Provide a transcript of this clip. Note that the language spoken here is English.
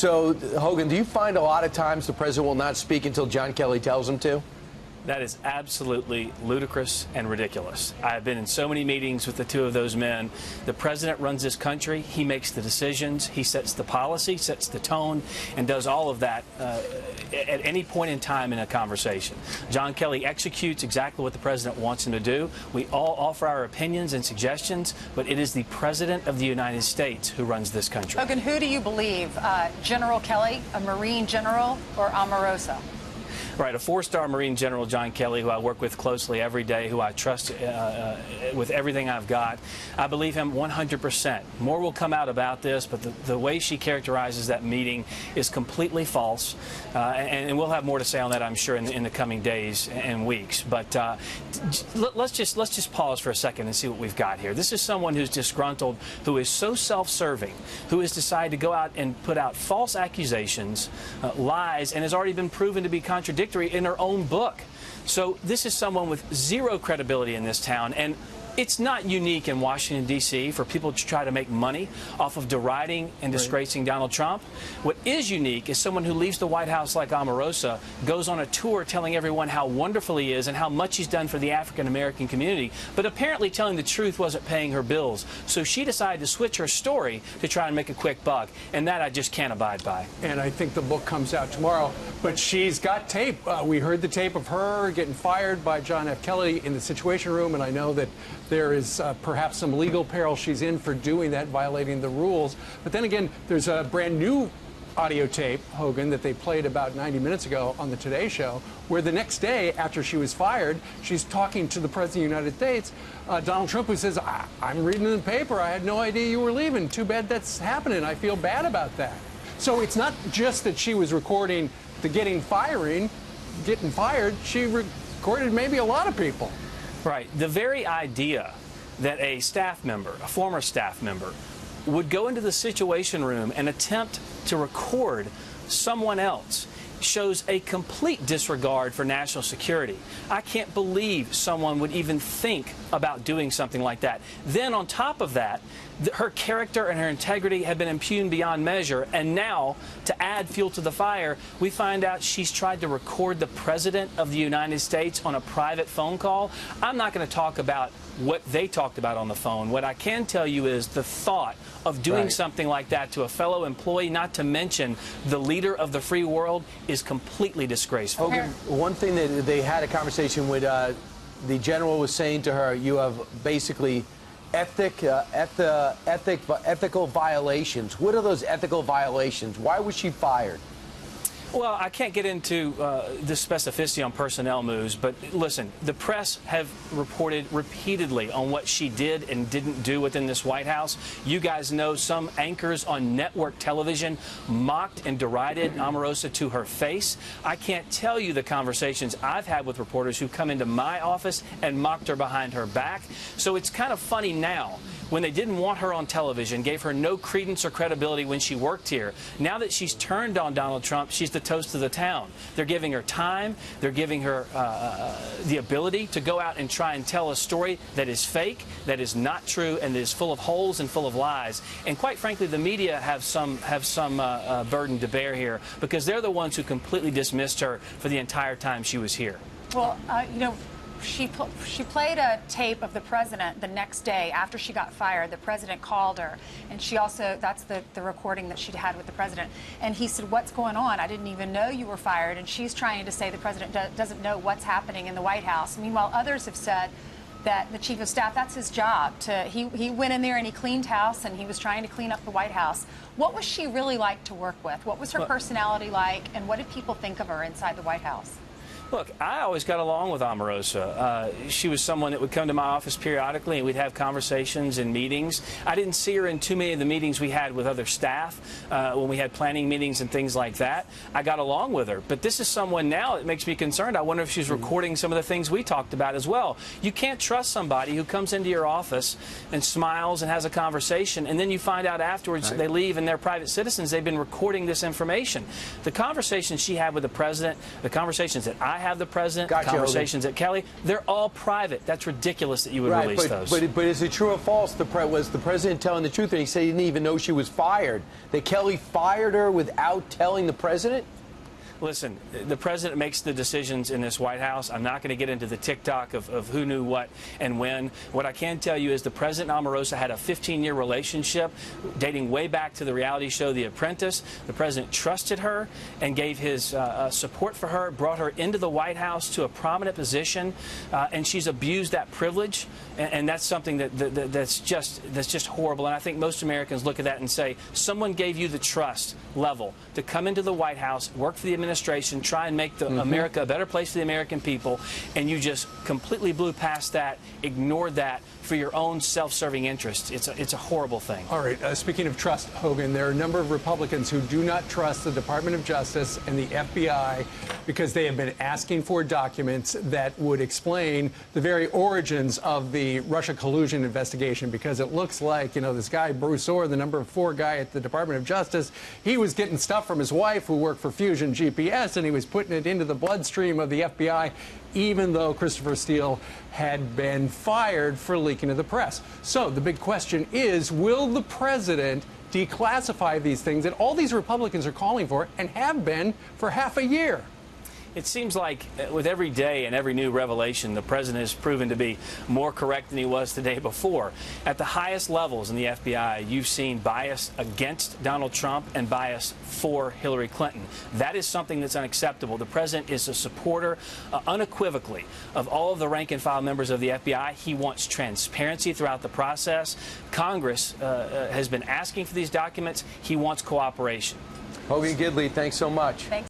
So, Hogan, do you find a lot of times the president will not speak until John Kelly tells him to? That is absolutely ludicrous and ridiculous. I've been in so many meetings with the two of those men. The president runs this country. He makes the decisions. He sets the policy, sets the tone, and does all of that at any point in time in a conversation. John Kelly executes exactly what the president wants him to do. We all offer our opinions and suggestions, but it is the president of the United States who runs this country. Hogan, who do you believe? General Kelly, a Marine general, or Omarosa? Right, a four-star Marine General John Kelly, who I work with closely every day, who I trust with everything I've got. I believe him 100%. More will come out about this, but the way she characterizes that meeting is completely false, and we'll have more to say on that, I'm sure, in the coming days and weeks. But let's just pause for a second and see what we've got here. This is someone who's disgruntled, who is so self-serving, who has decided to go out and put out false accusations, lies, and has already been proven to be contradictory in her own book. So this is someone with zero credibility in this town, and it's not unique in Washington, D.C. for people to try to make money off of deriding and disgracing Donald Trump. What is unique is someone who leaves the White House like Omarosa, goes on a tour telling everyone how wonderful he is and how much he's done for the African-American community, but apparently telling the truth wasn't paying her bills. So she decided to switch her story to try and make a quick buck, and that I just can't abide by. And I think the book comes out tomorrow, but she's got tape. We heard the tape of her getting fired by John F. Kelly in the Situation Room, and I know that there is perhaps some legal peril she's in for doing that, violating the rules. But then again, there's a brand new audio tape, Hogan, that they played about 90 minutes ago on the Today Show, where the next day after she was fired, she's talking to the President of the United States, Donald Trump, who says, I'm reading in the paper, I had no idea you were leaving. Too bad that's happening. I feel bad about that. So it's not just that she was recording the getting fired. She recorded maybe a lot of people. Right. The very idea that a staff member, a former staff member, would go into the Situation Room and attempt to record someone else shows a complete disregard for national security. I can't believe someone would even think about doing something like that. Then on top of that, her character and her integrity have been impugned beyond measure, and now, to add fuel to the fire, we find out she's tried to record the President of the United States on a private phone call. I'm not going to talk about what they talked about on the phone. What I can tell you is the thought of doing something like that to a fellow employee, not to mention the leader of the free world, is completely disgraceful. Hogan, one thing that they had a conversation with, the general was saying to her, you have basically ethical violations. What are those ethical violations? Why was she fired? Well, I can't get into the specificity on personnel moves, but listen, the press have reported repeatedly on what she did and didn't do within this White House. You guys know some anchors on network television mocked and derided Omarosa to her face. I can't tell you the conversations I've had with reporters who come into my office and mocked her behind her back. So it's kind of funny now, when they didn't want her on television, gave her no credence or credibility when she worked here. Now that she's turned on Donald Trump, she's the toast of the town. They're giving her time. They're giving her the ability to go out and try and tell a story that is fake, that is not true, and that is full of holes and full of lies. And quite frankly, the media have some burden to bear here, because they're the ones who completely dismissed her for the entire time she was here. Well, you know, she played a tape of the president the next day after she got fired. The president called her, and she also, that's the recording that she'd had with the president. And he said, what's going on? I didn't even know you were fired. And she's trying to say the president doesn't know what's happening in the White House. Meanwhile, others have said that the chief of staff, that's his job. He went in there and he cleaned house, and he was trying to clean up the White House. What was she really like to work with? What was her personality like, and what did people think of her inside the White House? Look, I always got along with Omarosa. She was someone that would come to my office periodically, and we'd have conversations and meetings. I didn't see her in too many of the meetings we had with other staff, when we had planning meetings and things like that. I got along with her. But this is someone now that makes me concerned. I wonder if she's recording some of the things we talked about as well. You can't trust somebody who comes into your office and smiles and has a conversation, and then you find out afterwards they leave and they're private citizens. They've been recording this information. The conversations she had with the president, the conversations that I I have the president, Gotcha, conversations at Kelly, they're all private. That's ridiculous that you would release those. But is it true or false? Was the president telling the truth? And he said he didn't even know she was fired. That Kelly fired her without telling the president? Listen, the president makes the decisions in this White House. I'm not going to get into the tick-tock of who knew what and when. What I can tell you is the president and Omarosa had a 15-year relationship dating way back to the reality show The Apprentice. The president trusted her and gave his support for her, brought her into the White House to a prominent position, and she's abused that privilege, and that's something that's just horrible. And I think most Americans look at that and say, someone gave you the trust level to come into the White House, work for the administration, try and make America a better place for the American people, and you just completely blew past that, ignored that for your own self-serving interests. It's a horrible thing. All right, speaking of trust, Hogan, there are a number of Republicans who do not trust the Department of Justice and the FBI because they have been asking for documents that would explain the very origins of the Russia collusion investigation, because it looks like, you know, this guy, Bruce Orr, the number 4 guy at the Department of Justice, he was getting stuff from his wife who worked for Fusion GPS, and he was putting it into the bloodstream of the FBI, even though Christopher Steele had been fired for leaking to the press. So the big question is, will the president declassify these things that all these Republicans are calling for and have been for half a year? It seems like with every day and every new revelation, the president has proven to be more correct than he was the day before. At the highest levels in the FBI, you've seen bias against Donald Trump and bias for Hillary Clinton. That is something that's unacceptable. The president is a supporter, unequivocally, of all of the rank-and-file members of the FBI. He wants transparency throughout the process. Congress has been asking for these documents. He wants cooperation. Hogan Gidley, thanks so much. Thanks.